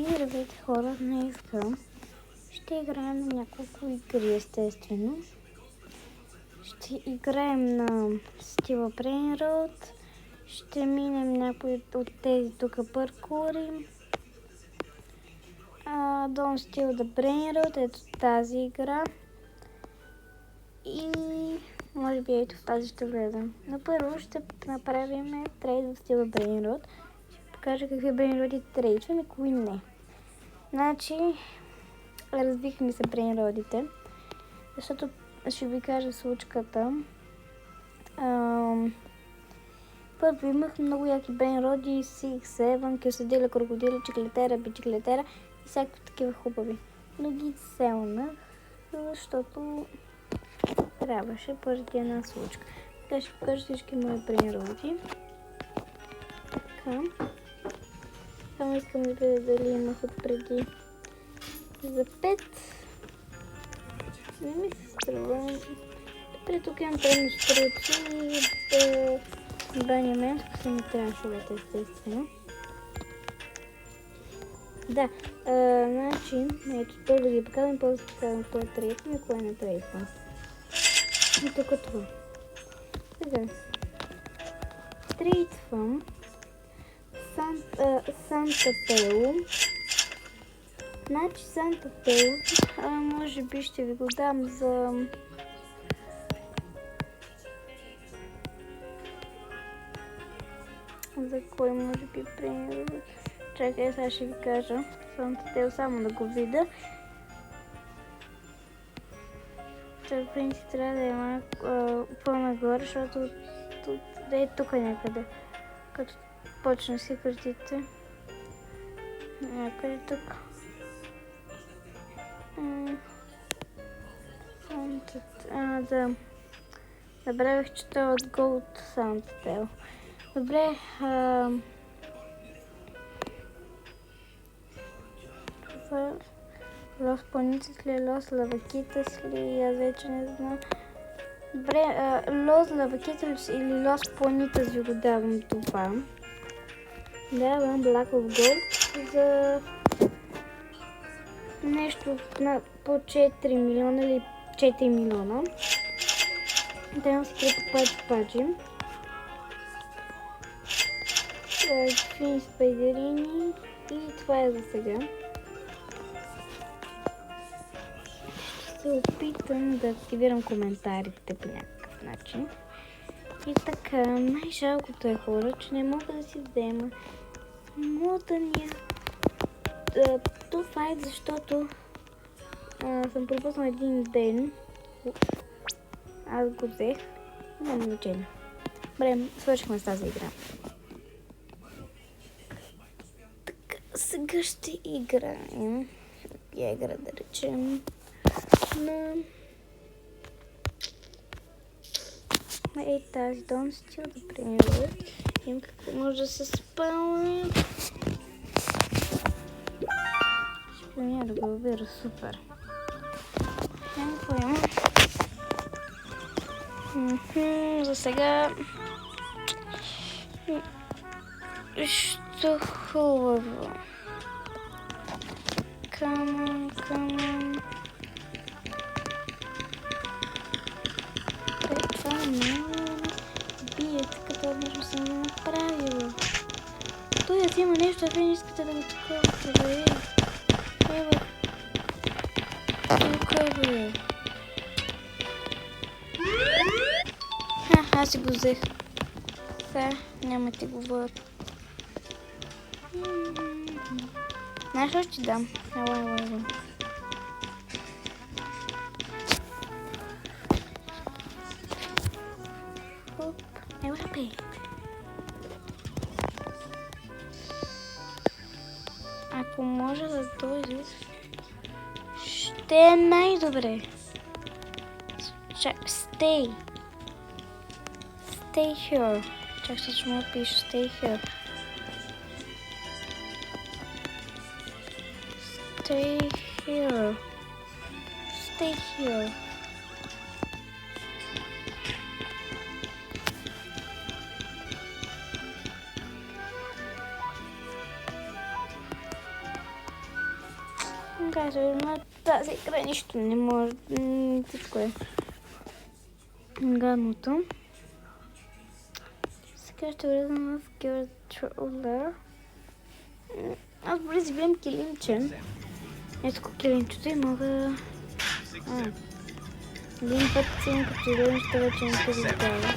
Здравейте хора, днес ще играем на няколко игри, естествено. Ще играем на стила Brain Road, ще минем някои от тези тук паркури. Don't Steal the Brain Road, ето тази игра. И може би ето в тази ще влезем. Но първо ще направим трейд в стила Brain Road. Ще покажа какви Brain Road трейдвам и кои не. Значи, разбихме се Brain Road-ите, защото ще ви кажа случката. Първо имах много яки Brain Road, CX7, Кюсадила, Крокодила, Чиклетера, Бичлетера и всякакви такива хубави. Но ги селнах, защото трябваше поради една случка. Така ще покажа всички мои Brain Road. Така. Само искам да видя дали имах отпреди за 5. Не ми се струва. Добре, тук имам трудно стручи и банименско са ми траншовете, естествено. Да, значи, ето първо ги показвам, после показвам кое трейдвам и кое не трейдвам. И тук това. Сега. Трейдвам Санта Пело. Значи Санта Пело, може би ще ви го дам за... За кой може би пример? Чакай, сега ще ви кажа. Санта Пело, само да го видя. В принцип трябва да има по-нагоре, защото тук някъде. Като почна си картите. Някъде тук. Да. Забравих, че това е от Gold Soundtail. Добре. Това Лос Поницис ли, Лос Лавакитас ли, аз вече не знам. Добре, Лос Лавакитас или Лос Понитас ви го давам това. Давам Black of Gold за нещо по 4 милиона или 4 милиона. Давам си паджи. Фин спайдерини и това е за сега. Ще се опитам да активирам коментарите по някакъв начин. И така, най-жалкото е хора, че не мога да си взема мотания туфайт, защото съм пропуснал един ден. Аз го взех. Няма значение. Добре, свършихме с тази игра. Така, сега ще играем. Я игра да речем на... Ей тази Don't Steal the Brain Road. Им какво може да се спълня. Ще помня да го убира, супер. Какво има? За сега... Що хубаво. Come on. Това не бие, като нещо съм го направила. Той аз има нещо, а вие не искате да го такова. Ева. Тук бе. Аз си го взех. Сега няма ти говоря. Знаеш ли ще дам? Ела. Хоп. Ела бе. Ако може да дойдеш, ще е най-добре. Stay here. Чак ще му пише stay here. Stay here. Така се на тази игра нищо не може. Всичко е гадното. Сега ще влезем в Gear Troller. Аз дори си взем килимче. Ето килимчето и мога... Един път си като килимчето вече не се видява.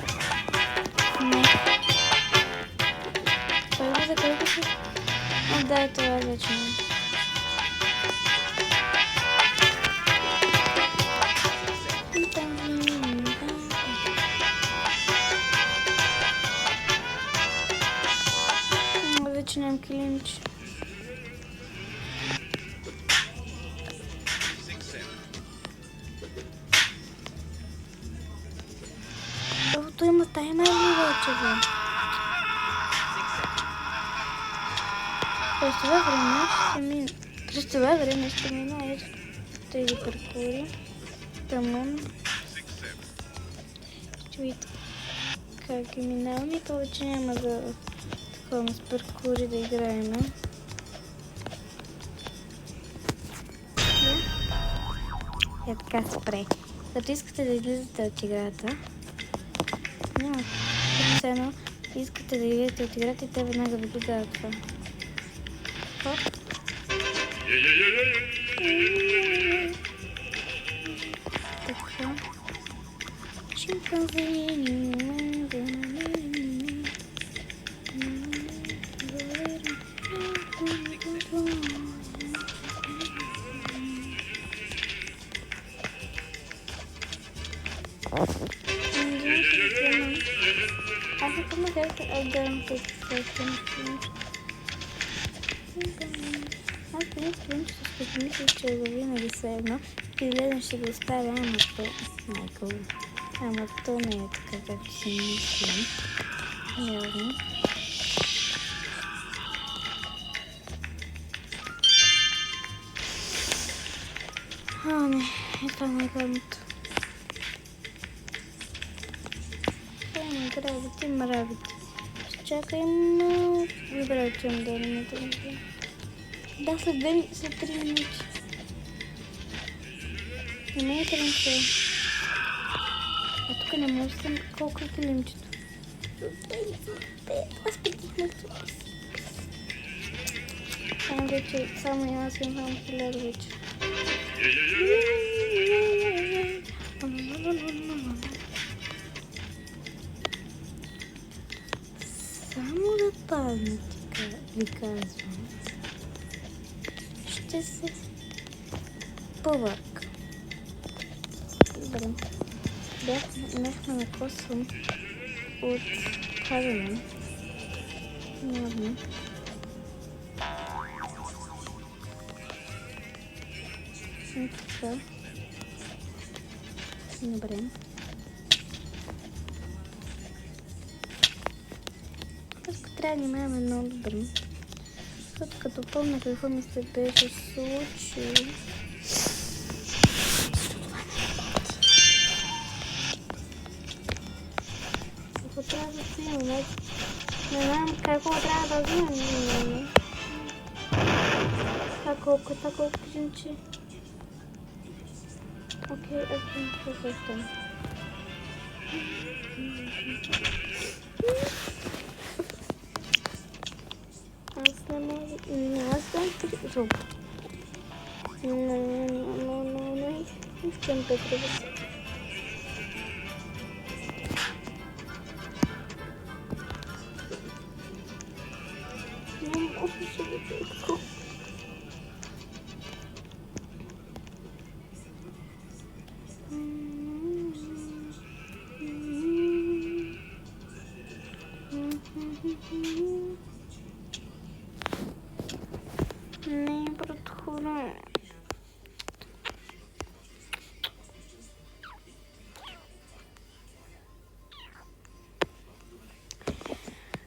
Не. Това за колко си? Да, това вече не. Вече нямам килимче. То има таймер ли вече, бе? През това време ще мина тези паркури. Тъмън. Ще видите как ги минавам и повече няма да такова с паркури да играем. И така спре. Като искате да излизате от играта, няма. Все едно искате да излизате от играта и те веднага ви дадат това. Хоп. Така. Шимпанзини. Аз искам да гледам тук. Аз принципно ще си мисля, че го винаги са едно и гледам ще го оставя, ама то майко. Ама то не е така, както си мислим. Явно. Не, е това най-главното. Гравити, мравити. Ще чакаем вибрацион да не трябва. Да, след 3 минути. Не е трънче. А тук не може да съм колко е килимчето. Аз петихме това. Само вече, само аз имам само 1000 вече. Само да падне, ви казвам. Ще се повърка. Добре. Бяхме на косъм от падане. Явно. И така. Добре. Трябва да внимаваме много добре. Защото като помня какво ми се беше случило. Какво трябва да взимаме? Не знам какво трябва да взимаме. Това колко кажем, че... Окей, аз съм съвсем. Аз не мога... Аз съм призуб. Не. Искам да превеса. Не обича да прекъл. Не, брат, хора.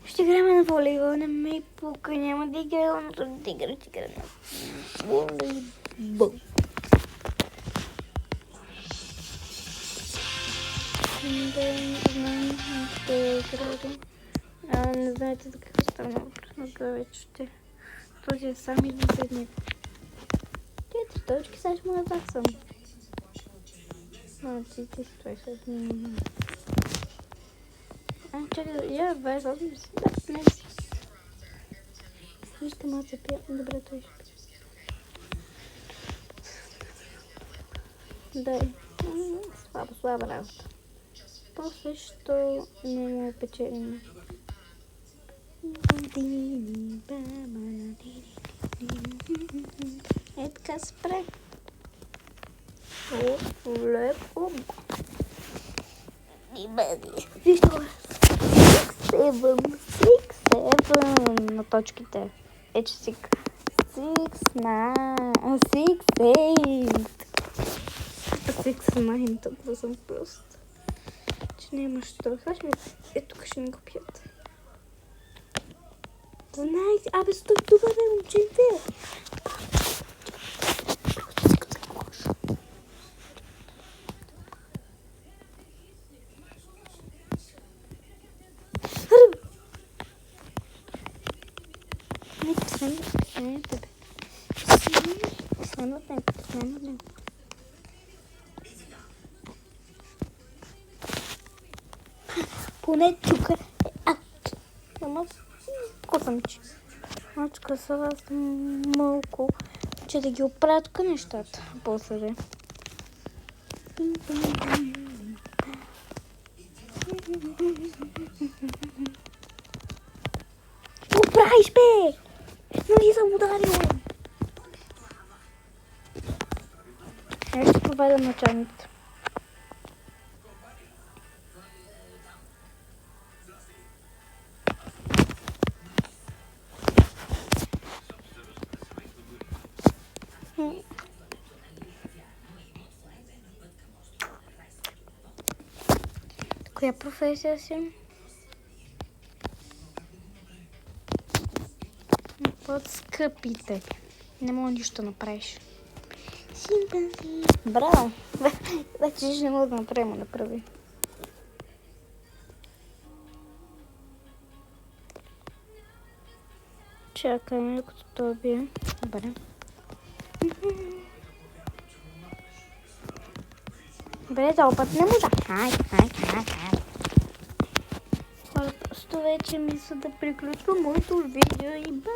Ще играем на волейбол, не ме пука, няма да играем, но да играем на волейбол. Не знаете за какво стана въпрос, но това вече ще. Този е сам и последния. 4 точки, сега ще му наваксам. Ти стой след мен. Чакай, я 28 си. Да, не си. Вижте, малко се пия. Добре, той ще пие. Дай. Слаба работа. После, що не му печелим. Е, така спре. Леко. И бъди. Вижте го. 6-7 на точките. Че 6-9. 6-9. Толкова съм прост. Че няма що. Тук ще ми го пият. 12. Абе, стой тук, бе, момченце. Поне тук. Ама косъмче. Мачка са вас малко, че да ги оправя тук нещата. После. Що правиш, бе? Нали съм ударила? Ще проведа началните. Коя професия си? От скъпите. Не мога нищо направиш. Симпанзи. Браво! Вече не мога да направи. Чакаме, като това бие. Добре. Добре, този път не можа. Хора, просто вече мисля да приключвам моето видео и бай!